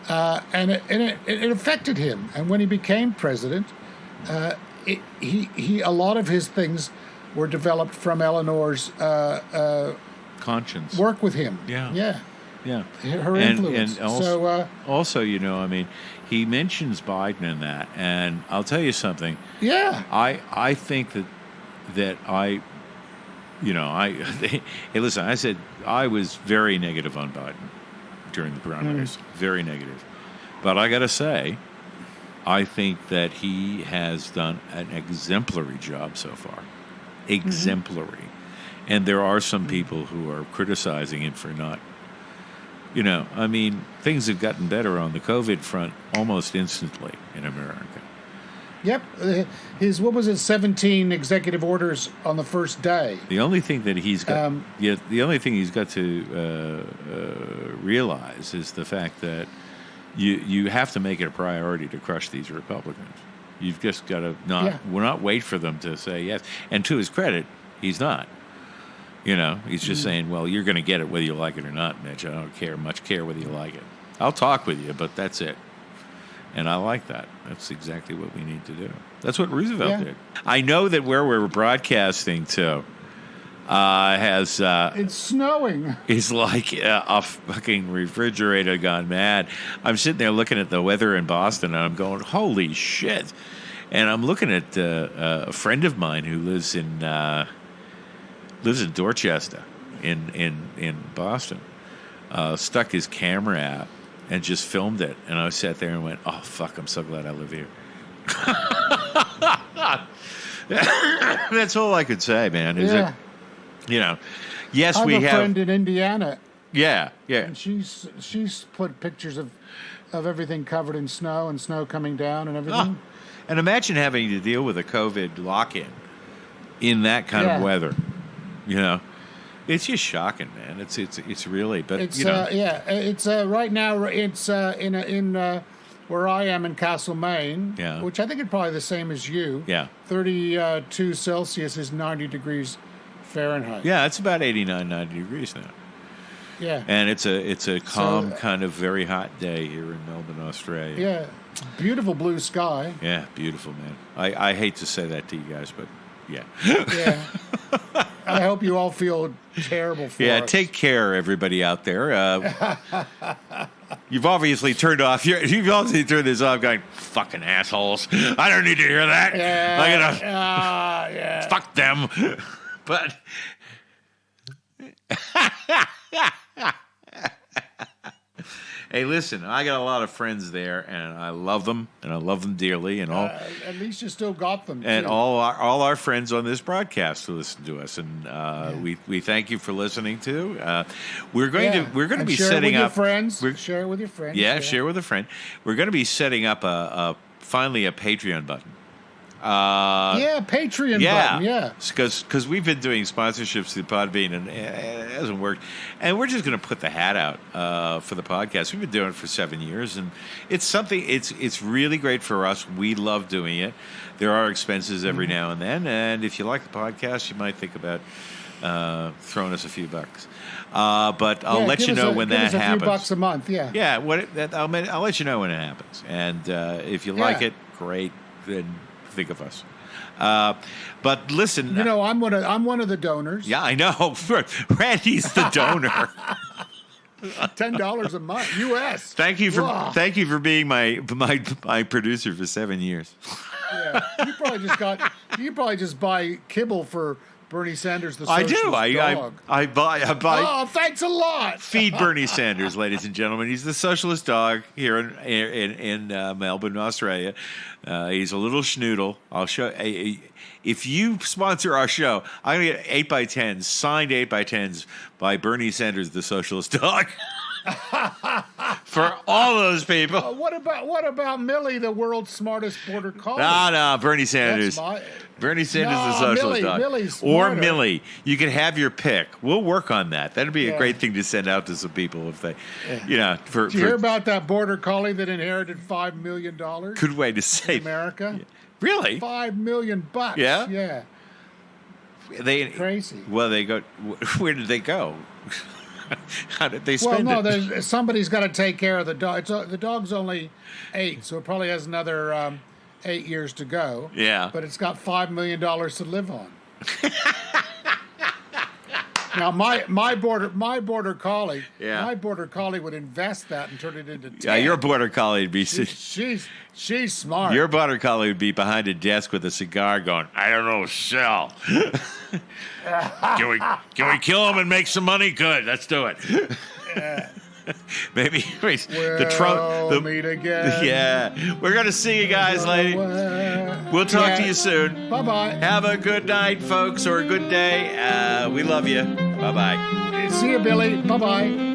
and it affected him. And when he became president, he a lot of his things were developed from Eleanor's conscience work with him. Yeah. Her influence. And also, I mean, he mentions Biden in that, and I'll tell you something. Yeah. I think that I hey, listen, I said I was very negative on Biden during the primaries, very negative. But I got to say, I think that he has done an exemplary job so far. Exemplary. And there are some people who are criticizing him for not, I mean, things have gotten better on the COVID front almost instantly in America. Yep. His, 17 executive orders on the first day. The only thing that he's got, the only thing he's got to realize is the fact that you have to make it a priority to crush these Republicans. You've just got to not wait for them to say yes. And to his credit, he's not. He's just saying, well, you're going to get it whether you like it or not, Mitch. I don't care whether you like it. I'll talk with you, but that's it. And I like that. That's exactly what we need to do. That's what Roosevelt did. I know that where we're broadcasting to has... it's snowing. It's like a fucking refrigerator gone mad. I'm sitting there looking at the weather in Boston, and I'm going, holy shit. And I'm looking at a friend of mine who lives in Dorchester in Boston, stuck his camera out and just filmed it. And I sat there and went, oh, fuck, I'm so glad I live here. That's all I could say, man. Is it? Yes, I have we a have... friend in Indiana. Yeah. And she's put pictures of everything covered in snow and snow coming down and everything. And imagine having to deal with a COVID lock-in in that kind of weather. It's just shocking, man. It's really, but it's it's right now it's in where I am in Castle, Maine, which I think is probably the same as you. 32 Celsius is 90 degrees Fahrenheit. Yeah, it's about 89, 90 degrees now. Yeah, and it's a calm, kind of very hot day here in Melbourne, Australia. Yeah, beautiful blue sky. Yeah, beautiful, man. I hate to say that to you guys, but yeah. Yeah. I hope you all feel terrible for us. Take care, everybody out there. You've obviously turned off. You've obviously turned this off, going, "Fucking assholes! I don't need to hear that. Fuck them." But hey, listen, I got a lot of friends there, and I love them, dearly, and all. At least you still got them. And too. all our friends on this broadcast who listen to us, and we thank you for listening to. We're going to be setting up. Share it with your friends. Yeah, share with a friend. We're going to be setting up finally a Patreon button. Patreon button. Yeah, because we've been doing sponsorships through Podbean and it hasn't worked, and we're just going to put the hat out for the podcast. We've been doing it for 7 years, and it's something. It's really great for us. We love doing it. There are expenses every now and then, and if you like the podcast, you might think about throwing us a few bucks. But I'll let you know when that happens. A few bucks a month. Yeah. Yeah. I'll let you know when it happens, and if you like it, great. Then think of us. But listen, I'm one of the donors. Yeah, I know. Randy's the donor. $10 a month, U.S. Thank you for being my producer for 7 years. Yeah, you probably just buy kibble for Bernie Sanders, the socialist dog. I buy. Oh, thanks a lot. Feed Bernie Sanders, ladies and gentlemen. He's the socialist dog here in Melbourne, Australia. He's a little schnoodle. I'll show. If you sponsor our show, I'm gonna get 8x10s, signed 8x10s by Bernie Sanders, the socialist dog. For all those people. What about Millie, the world's smartest border collie? No, Bernie Sanders. Bernie Sanders, the socialist dog. Or Millie. You can have your pick. We'll work on that. That'd be a great thing to send out to some people if they, Did you hear about that border collie that inherited $5 million? Good way to say in America. Yeah. Really? $5 million. Yeah. Yeah. They crazy. Well, they go. Where did they go? How did they spend it? Somebody's got to take care of the dog. The dog's only 8, so it probably has another 8 years to go. Yeah. But it's got $5 million to live on. Now my border collie, my border collie would invest that and turn it into 10. Yeah, your border collie would be. She's smart. Your border collie would be behind a desk with a cigar, going, "I don't know, sell." Can we kill him and make some money? Good, let's do it. Maybe the Trump. Meet again. Yeah, we're gonna see you guys later. We'll talk to you soon. Bye-bye. Have a good night, folks, or a good day. We love you. Bye-bye. See you, Billy. Bye-bye.